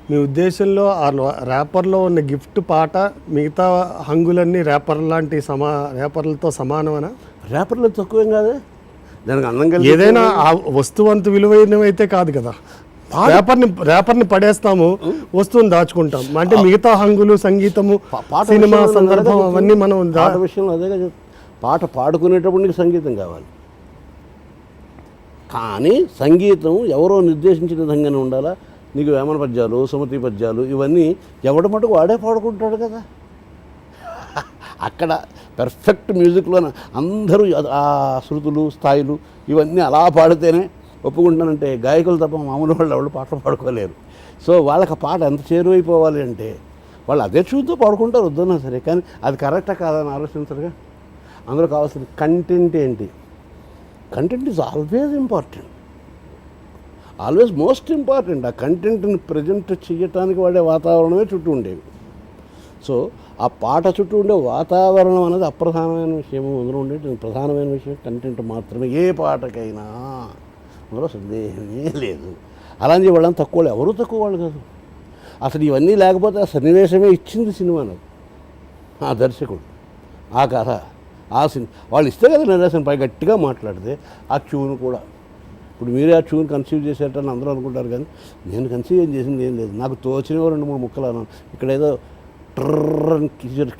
మీ ఉద్దేశంలో ఆ ర్యాపర్లో ఉన్న గిఫ్ట్ పాట మిగతా హంగులన్నీ ర్యాపర్లతో సమానమనా? ర్యాపర్లు తక్కువేం కాదే, దానికి అందం కలిగి ఏదైనా ఆ వస్తువంత విలువైనవైతే కాదు కదా. ర్యాపర్ని పడేస్తాము, వస్తువుని దాచుకుంటాం. అంటే మిగతా హంగులు, సంగీతము, సినిమా సందర్భం అవన్నీ మనం పాట విషయంలో అదే కదా. పాట పాడుకునేటప్పుడు నీకు సంగీతం కావాలి, కానీ సంగీతం ఎవరో నిర్దేశించిన విధంగానే ఉండాలా. నీకు వేమన పద్యాలు, సుమతి పద్యాలు ఇవన్నీ ఎవడ మటుకు వాడే పాడుకుంటాడు కదా. అక్కడ పెర్ఫెక్ట్ మ్యూజిక్లో అందరూ ఆ శృతులు, స్థాయిలు ఇవన్నీ అలా పాడితేనే ఒప్పుకుంటానంటే గాయకులు తప్ప మామూలు వాళ్ళు ఎవరు పాటలు పాడుకోలేరు. సో వాళ్ళకి ఆ పాట ఎంత చేరువైపోవాలి అంటే వాళ్ళు అదే చూస్తూ పాడుకుంటారు వద్దన్నా సరే, కానీ అది కరెక్టా కాదని ఆలోచించరుగా. అందులో కావాల్సిన కంటెంట్ ఏంటి? Content is always important, always most important. ఆ కంటెంట్ని ప్రజెంట్ చేయటానికి వాడే వాతావరణమే చుట్టూ ఉండేవి. సో ఆ పాట చుట్టూ ఉండే వాతావరణం అనేది అప్రధానమైన విషయం. అందులో ఉండే ప్రధానమైన విషయం కంటెంట్ మాత్రమే, ఏ పాటకైనా. అందులో సందేహమే లేదు. అలాంటి వాళ్ళని తక్కువ వాళ్ళు, ఎవరు తక్కువ వాళ్ళు కాదు. అసలు ఇవన్నీ లేకపోతే ఆ సన్నివేశమే ఇచ్చింది సినిమా నాకు, ఆ దర్శకుడు, ఆ కథ, ఆ సినిమా వాళ్ళు ఇస్తే కదా నిర్దేశం. పై గట్టిగా మాట్లాడితే ఆ ట్యూన్ కూడా, ఇప్పుడు మీరే ఆ ట్యూన్ కన్సీవ్ చేసేటని అందరూ అనుకుంటారు, కానీ నేను కన్సీవ్ ఏం చేసింది ఏం లేదు. నాకు తోచినవి 2-3 ముక్కలు అన్నాను. ఇక్కడ ఏదో ట్రర్రని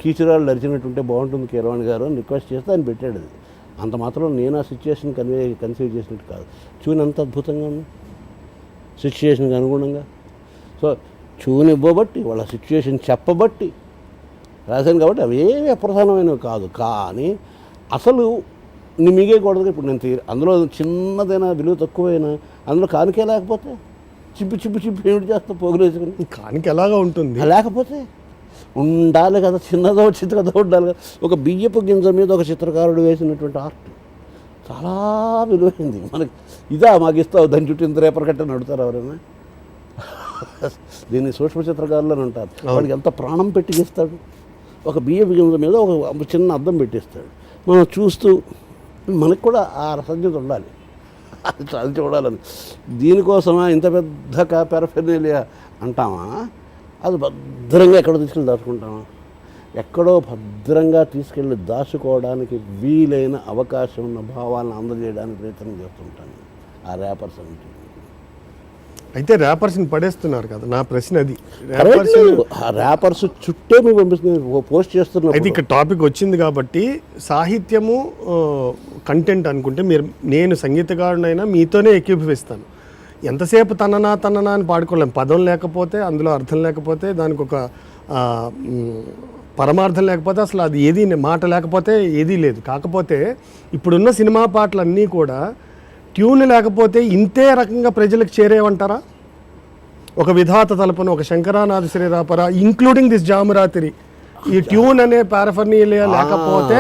కీచురాళ్ళు నరిచినట్టుంటే బాగుంటుంది కీరవాణి గారు అని రిక్వెస్ట్ చేస్తే ఆయన పెట్టాడు. అది అంత మాత్రం నేను ఆ సిచ్యువేషన్ కన్సీవ్ చేసినట్టు కాదు. ట్యూన్ అంత అద్భుతంగా ఉంది సిచ్యువేషన్కి అనుగుణంగా. సో ట్యూన్ ఇవ్వబట్టి, వాళ్ళ సిచ్యువేషన్ చెప్పబట్టి రాశాను కాబట్టి అవేవి అప్రధానమైనవి కాదు. కానీ అసలు మిగేయకూడదు. ఇప్పుడు నేను అందులో చిన్నదైనా విలువ తక్కువైనా అందులో కానికే లేకపోతే చిప్పి ఏమిటి చేస్తా పోగులేసుకుని కానికి ఎలాగా ఉంటుంది. లేకపోతే ఉండాలి కదా, చిన్నదో చిత్రకథ ఉండాలి కదా. ఒక బియ్యపు గింజ మీద ఒక చిత్రకారుడు వేసినటువంటి ఆర్ట్ చాలా విలువైంది మనకి. ఇదా మాకు ఇస్తావు, దాని చుట్టూ ఇంత రేపర్ కట్టని అడుగుతారు ఎవరైనా? దీన్ని సూక్ష్మ చిత్రకారులు అని అంటారు. వాడికి ఎంత ప్రాణం పెట్టి గీస్తాడు. ఒక బియ్యపు గింజ మీద ఒక చిన్న అద్దం పెట్టిస్తాడు. మనం చూస్తూ మనకు కూడా ఆ రసజ్ఞత ఉండాలి, అది చూడాలని. దీనికోసమా ఇంత పెద్ద పెరఫెర్నేలియా అంటామా? అది భద్రంగా ఎక్కడో తీసుకెళ్ళి దాచుకుంటామా? ఎక్కడో భద్రంగా తీసుకెళ్ళి దాచుకోవడానికి వీలైన అవకాశం ఉన్న భావాలను అందజేయడానికి ప్రయత్నం చేస్తుంటాను ఆ ర్యాపర్స్ అంటే. అయితే ర్యాపర్స్ని పడేస్తున్నారు కదా, నా ప్రశ్న అది. ర్యాపర్స్ చుట్టే మీరు పంపిస్తున్నారు, పోస్ట్ చేస్తున్నారు. అయితే ఇక్కడ టాపిక్ వచ్చింది కాబట్టి సాహిత్యము కంటెంట్ అనుకుంటే నేను సంగీతకారుడైనా మీతోనే ఏకీభవిస్తాను. ఎంతసేపు తననా అని పాడుకోలేం. పదం లేకపోతే, అందులో అర్థం లేకపోతే, దానికి ఒక పరమార్థం లేకపోతే, అసలు అది ఏది మాట లేకపోతే ఏదీ లేదు. కాకపోతే ఇప్పుడున్న సినిమా పాటలన్నీ కూడా ట్యూన్ లేకపోతే ఇంతే రకంగా ప్రజలకు చేరేవంటారా? ఒక విధాత తలపన, ఒక శంకరానాథ శ్రీరాపర, ఇంక్లూడింగ్ దిస్ జామురాతిరి, ఈ ట్యూన్ అనే పారఫర్నీలియా లేకపోతే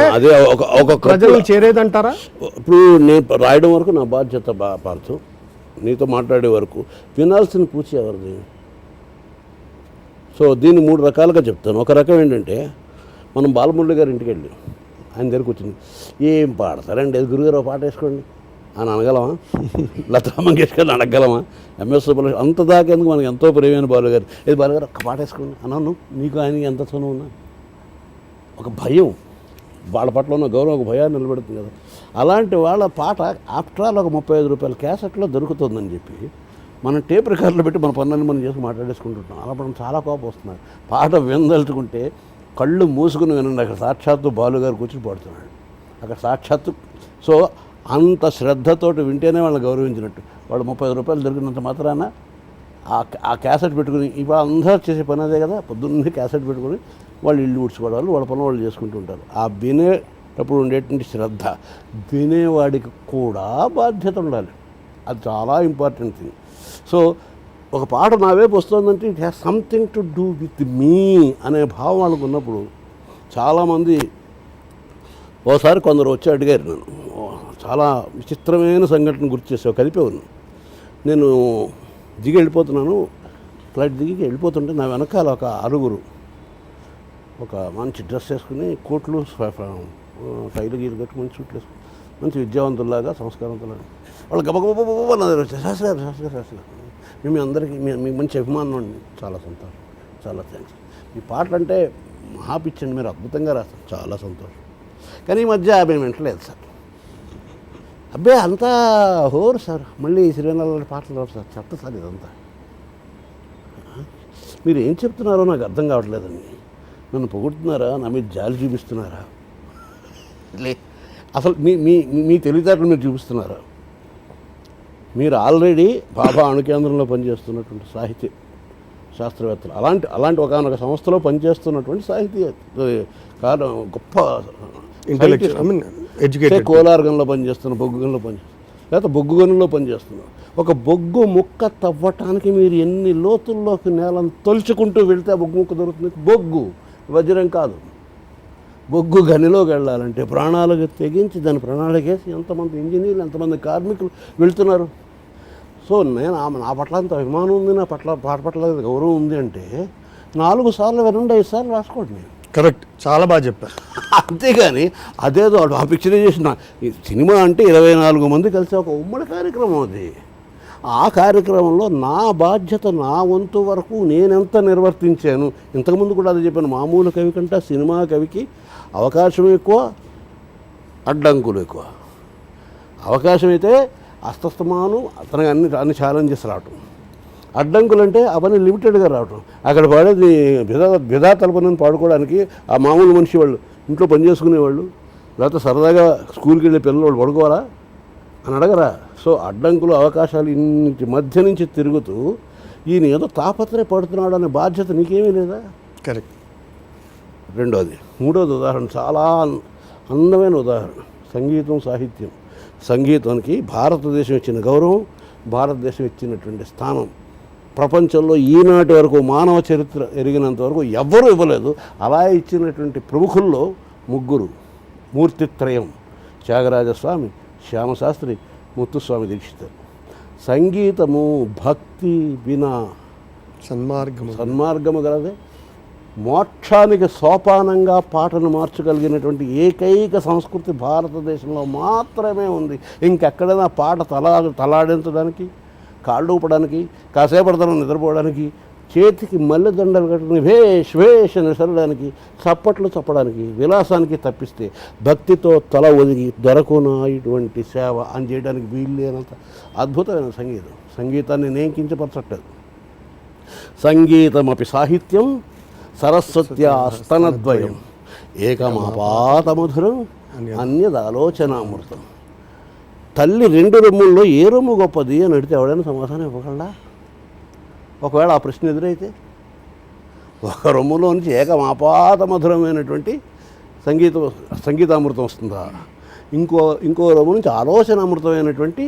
ప్రజలకు చేరేదంటారా? ఇప్పుడు నేను రాయడం వరకు నా బాధ్యత పార్తు, నీతో మాట్లాడే వరకు వినాల్సిన పూచి ఎవరిది? సో దీన్ని 3 రకాలుగా చెప్తాను. ఒక రకం ఏంటంటే, మనం బాలమురళి గారి ఇంటికి వెళ్ళి ఆయన దగ్గరికి వచ్చింది, ఏం పాడతారండి గురుగారు పాట వేసుకోండి అని అనగలమా? లతా మంగేష్కర్ని అడగలమా? ఎంఎస్ సుబ్బలక్ష్మి అంత దాకేందుకు మనకు ఎంతో ప్రేమైన బాలుగారు, ఏది బాలుగారు ఒక్క పాట వేసుకోండి అన్నాను. నీకు ఆయనకి ఎంత చనువు ఉన్నా ఒక భయం, వాళ్ళ పట్ల ఉన్న గౌరవం ఒక భయాన్ని నిలబెడుతుంది కదా. అలాంటి వాళ్ళ పాట ఆఫ్టర్ ఆల్ ఒక 35 రూపాయల క్యాసెట్లో దొరుకుతుందని చెప్పి మనం టేప్ రికార్డులో పెట్టి మన పనులను మనం చేసి మాట్లాడేసుకుంటుంటాం. అలా మనం చాలా కోపం వస్తున్నాడు. పాట వినదలుచుకుంటే కళ్ళు మూసుకుని వినండి, అక్కడ సాక్షాత్తు బాలుగారు కూర్చుని పాడుతున్నాడు అక్కడ సాక్షాత్తు. సో అంత శ్రద్ధతోటి వింటేనే వాళ్ళని గౌరవించినట్టు. వాళ్ళు 35 రూపాయలు దొరికినంత మాత్రాన ఆ క్యాసెట్ పెట్టుకుని, ఇవాళ అందరూ చేసే పని అదే కదా, పొద్దున్నే క్యాసెట్ పెట్టుకుని వాళ్ళు ఇల్లు ఊడ్చుకోవడాలు, వాళ్ళ పనులు వాళ్ళు చేసుకుంటూ ఉంటారు. ఆ వినేటప్పుడు ఉండేటువంటి శ్రద్ధ వినేవాడికి కూడా బాధ్యత ఉండాలి. అది చాలా ఇంపార్టెంట్ థింగ్. సో ఒక పాట నా వైపు వస్తుందంటే it has something to do with me అనే భావం వాళ్ళకు ఉన్నప్పుడు చాలామంది. ఓసారి కొందరు వచ్చి అడిగారు నన్ను, చాలా విచిత్రమైన సంఘటన గుర్తు చేసావు, కలిపేవారు. నేను దిగి వెళ్ళిపోతున్నాను, ఫ్లైట్ దిగి వెళ్ళిపోతుంటే నా వెనకాల ఒక 6 ఒక మంచి డ్రెస్ వేసుకుని, కోట్లు టైలు గీలు కట్టి మంచి సూట్లు వేసుకుని మంచి విద్యావంతుల్లాగా సంస్కారవంతులాగా వాళ్ళు గబగబ శాస్త్రి గారు మేము అందరికీ మీ మంచి అభిమానం అండి, చాలా సంతోషం, చాలా థ్యాంక్స్. ఈ పాటలు అంటే మహాపిచ్చండి, మీరు అద్భుతంగా రాస్తారు, చాలా సంతోషం. కానీ ఈ మధ్య మేము వింటలేదు సార్. అబ్బే అంతా హోరు సార్, మళ్ళీ సిరివెన్నెల పాటలు రావు సార్, చెత్త సార్ ఇదంతా. మీరు ఏం చెప్తున్నారో నాకు అర్థం కావట్లేదండి. నన్ను పొగుడుతున్నారా, నా మీద జాలి చూపిస్తున్నారా, అసలు మీ తెలివితేటలు మీరు చూపిస్తున్నారా? మీరు ఆల్రెడీ బాబా అణుకేంద్రంలో పనిచేస్తున్నటువంటి సాహిత్య శాస్త్రవేత్తలు, అలాంటి ఒకనొక సంస్థలో పనిచేస్తున్నటువంటి సాహిత్య గొప్ప ఎడ్యుకేటెడ్, కోలార్గంలో పనిచేస్తున్న, బొగ్గు గనులో పనిచేస్తున్నారు, లేకపోతే బొగ్గు గనుల్లో పనిచేస్తున్నారు. ఒక బొగ్గు ముక్క తవ్వటానికి మీరు ఎన్ని లోతుల్లోకి నేలను తొలుచుకుంటూ వెళ్తే ఆ బొగ్గు ముక్క దొరుకుతుంది. బొగ్గు వజ్రం కాదు. బొగ్గు గనిలోకి వెళ్ళాలంటే ప్రాణాలకు తెగించి దాని ప్రణాళికేసి ఎంతమంది ఇంజనీర్లు, ఎంతమంది కార్మికులు వెళ్తున్నారు. సో నేను నా పట్ల అంత అభిమానం ఉంది, నా పట్ల పాట పట్ల గౌరవం ఉంది అంటే 4 సార్లు వినండి, 5 సార్లు రాసుకోండి. నేను కరెక్ట్, చాలా బాగా చెప్పారు. అంతేగాని అదేదో ఆ పిక్చరైజేషన్, సినిమా అంటే 24 మంది కలిసి ఒక ఉమ్మడి కార్యక్రమం అది. ఆ కార్యక్రమంలో నా బాధ్యత, నా వంతు వరకు నేనెంత నిర్వర్తించాను. ఇంతకుముందు కూడా అది చెప్పాను, మామూలు కవి కంటే సినిమా కవికి అవకాశం ఎక్కువ, అడ్డంకులు ఎక్కువ. అవకాశం అయితే అస్తస్తమాను అతనికి అన్ని ఛాలెంజెస్ రావటం, అడ్డంకులు అంటే అవన్నీ లిమిటెడ్గా రావటం. అక్కడ పాడేది బిదా తలపనని పాడుకోవడానికి ఆ మామూలు మనిషి వాళ్ళు, ఇంట్లో పని చేసుకునేవాళ్ళు, లేకపోతే సరదాగా స్కూల్కి వెళ్ళే పిల్లలు వాళ్ళు పడుకోవాలా అని అడగరా. సో అడ్డంకులు, అవకాశాలు ఇన్నింటి మధ్య నుంచి తిరుగుతూ ఈయన ఏదో తాపత్రయపడుతున్నాడు అనే బాధ్యత నీకేమీ లేదా? కరెక్ట్. రెండోది. మూడోది ఉదాహరణ, చాలా అందమైన ఉదాహరణ, సంగీతం, సాహిత్యం. సంగీతానికి భారతదేశం ఇచ్చిన గౌరవం, భారతదేశం ఇచ్చినటువంటి స్థానం ప్రపంచంలో ఈనాటి వరకు మానవ చరిత్ర ఎరిగినంత వరకు ఎవ్వరూ ఇవ్వలేదు. అలా ఇచ్చినటువంటి ప్రముఖుల్లో 3 మూర్తిత్రయం: త్యాగరాజస్వామి, శ్యామశాస్త్రి, ముత్తుస్వామి దీక్షితులు. సంగీతము భక్తి వినా సన్మార్గము గలదే. మోక్షానికి సోపానంగా పాటను మార్చగలిగినటువంటి ఏకైక సంస్కృతి భారతదేశంలో మాత్రమే ఉంది. ఇంకెక్కడైనా పాట తలాడించడానికి, కాళ్ళు ఊపడానికి, కాసేపడతనం నిద్రపోవడానికి, చేతికి మల్లెదండలు కట్టుకుని వేష నిసరడానికి, చప్పట్లు చప్పడానికి, విలాసానికి తప్పిస్తే భక్తితో తల ఒదిగి దొరకున ఇటువంటి సేవ అని చేయడానికి వీల్లేనంత అద్భుతమైన సంగీతం. సంగీతాన్ని నేను కించపరచట్లేదు. సంగీతమపి సాహిత్యం సరస్వత్యాస్తనద్వయం ఏకమాపాతమధురం అన్యదాలోచనామృతం. తల్లి 2 రొమ్ముల్లో ఏ రొమ్ము గొప్పది అని అడిగితే ఎవడైనా సమాధానం ఇవ్వగలడా? ఒకవేళ ఆ ప్రశ్న ఎదురైతే, ఒక రొమ్ములో నుంచి ఏకమాపాతమధురమైనటువంటి సంగీతామృతం వస్తుందా? ఇంకో రొమ్ము నుంచి ఆలోచనామృతమైనటువంటి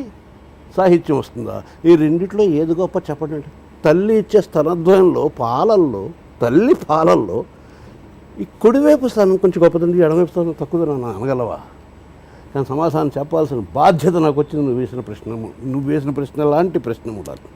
సాహిత్యం వస్తుందా? ఈ రెండిట్లో ఏది గొప్ప చెప్పండి. తల్లి ఇచ్చే స్తనద్వయంలో, తల్లి పాలల్లో ఈ కుడివైపు స్థానం కొంచెం గొప్పదండి, ఎడమవైపు స్థానం తక్కువదని అనగలవా? కానీ సమాధానం చెప్పాల్సిన బాధ్యత నాకు వచ్చింది. నువ్వు వేసిన ప్రశ్న లాంటి ప్రశ్న ఉండాలి.